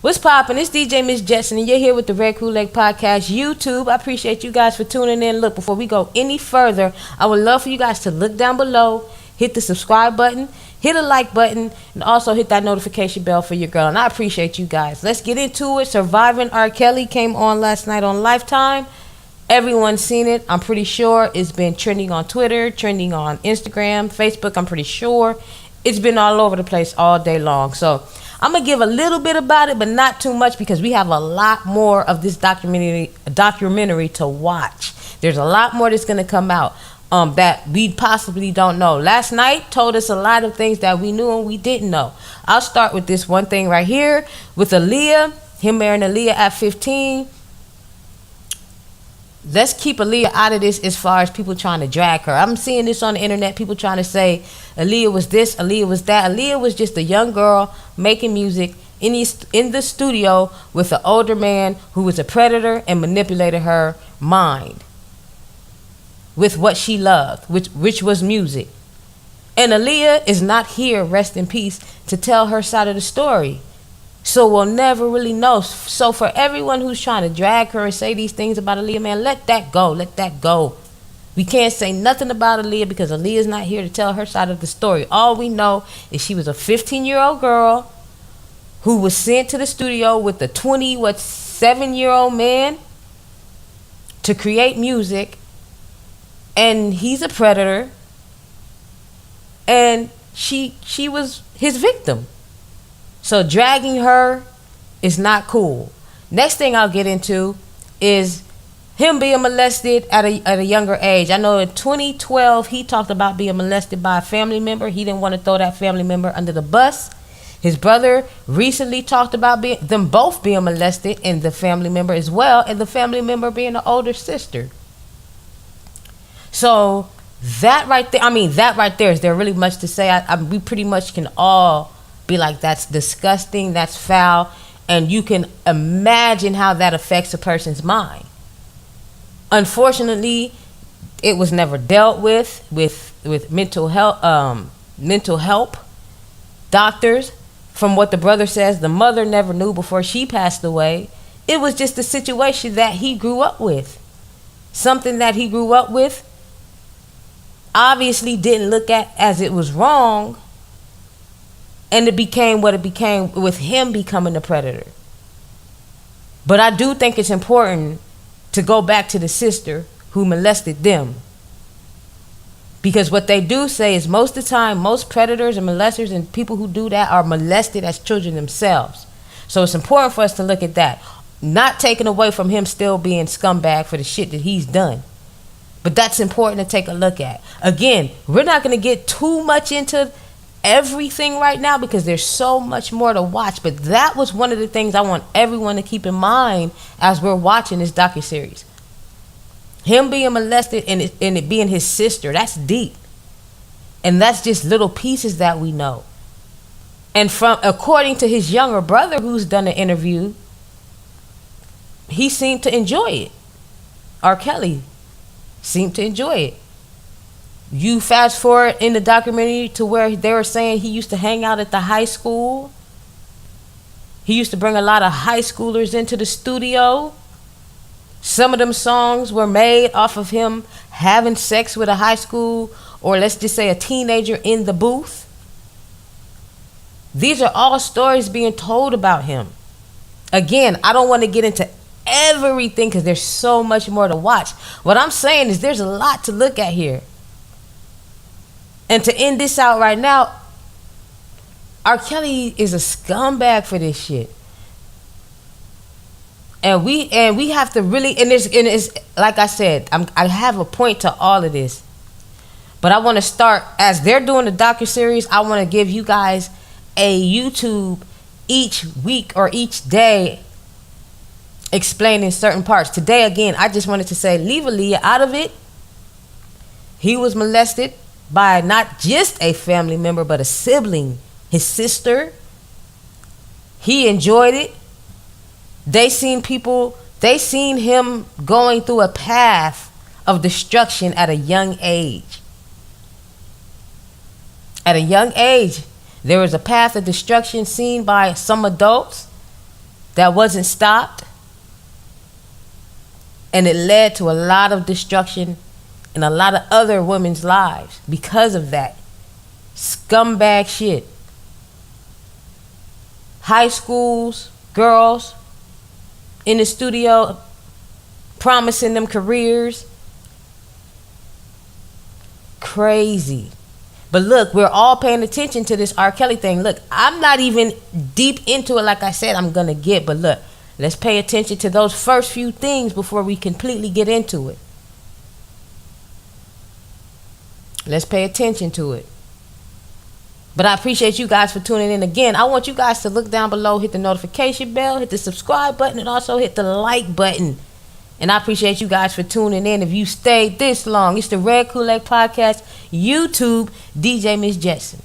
What's poppin'? It's DJ Miss Jetson, and you're here with the Red Kool-Aid Podcast YouTube. I appreciate you guys for tuning in. Look, before we go any further, I would love for you guys to look down below, hit the subscribe button, hit a like button, and also hit that notification bell for your girl. And I appreciate you guys. Let's get into it. Surviving R. Kelly came on last night on Lifetime. Everyone's seen it. I'm pretty sure it's been trending on Twitter, trending on Instagram, Facebook. I'm pretty sure it's been all over the place all day long. So I'm going to give a little bit about it, but not too much, because we have a lot more of this documentary to watch. There's a lot more that's going to come out that we possibly don't know. Last night told us a lot of things that we knew and we didn't know. I'll start with this one thing right here with Aaliyah, him marrying Aaliyah at 15. Let's keep Aaliyah out of this as far as people trying to drag her. I'm seeing this on the internet, people trying to say Aaliyah was this, Aaliyah was that. Aaliyah was just a young girl making music in the studio with an older man who was a predator and manipulated her mind with what she loved, which was music. And Aaliyah is not here, rest in peace, to tell her side of the story. So we'll never really know. So for everyone who's trying to drag her and say these things about Aaliyah, man, let that go. Let that go. We can't say nothing about Aaliyah because Aaliyah's not here to tell her side of the story. All we know is she was a 15-year-old girl who was sent to the studio with a 7-year-old man to create music. And he's a predator. And she was his victim. So dragging her is not cool. Next thing I'll get into is him being molested at a younger age. I know in 2012 he talked about being molested by a family member. He didn't want to throw that family member under the bus. His brother recently talked about them both being molested, and the family member as well, and the family member being the older sister. So that right there, is there really much to say? We pretty much can all be like, that's disgusting, that's foul, and you can imagine how that affects a person's mind. Unfortunately, it was never dealt with mental help doctors. From what the brother says, the mother never knew before she passed away. It was just a situation that he grew up with. Something that he grew up with, obviously didn't look at as it was wrong. And it became what it became with him becoming the predator. But I do think it's important to go back to the sister who molested them. Because what they do say is most of the time, most predators and molesters and people who do that are molested as children themselves. So it's important for us to look at that. Not taken away from him still being scumbag for the shit that he's done. But that's important to take a look at. Again, we're not going to get too much into everything right now because there's so much more to watch, but that was one of the things I want everyone to keep in mind as we're watching this docuseries. Him being molested and it being his sister, that's deep, and that's just little pieces that we know. And according to his younger brother who's done an interview, he seemed to enjoy it. R. Kelly seemed to enjoy it. You fast forward in the documentary to where they were saying he used to hang out at the high school. He used to bring a lot of high schoolers into the studio. Some of them songs were made off of him having sex with a high school, or let's just say a teenager, in the booth. These are all stories being told about him. Again, I don't want to get into everything because there's so much more to watch. What I'm saying is there's a lot to look at here. And to end this out right now, R. Kelly is a scumbag for this shit. And we have to really, and it's like I said, I have a point to all of this. But I want to start, as they're doing the docuseries, I want to give you guys a YouTube each week or each day explaining certain parts. Today, again, I just wanted to say, leave Aaliyah out of it. He was molested by not just a family member, but a sibling, his sister. He enjoyed it. They seen him going through a path of destruction at a young age. At a young age, there was a path of destruction seen by some adults that wasn't stopped, and it led to a lot of destruction in a lot of other women's lives because of that scumbag shit. High schools, girls in the studio promising them careers. Crazy. But look, we're all paying attention to this R. Kelly thing. Look, I'm not even deep into it like I said I'm gonna get, but look, let's pay attention to those first few things before we completely get into it. Let's pay attention to it. But I appreciate you guys for tuning in again. I want you guys to look down below, hit the notification bell, hit the subscribe button, and also hit the like button. And I appreciate you guys for tuning in. If you stayed this long, it's the Red Kool-Aid Podcast, YouTube, DJ Miss Jetson.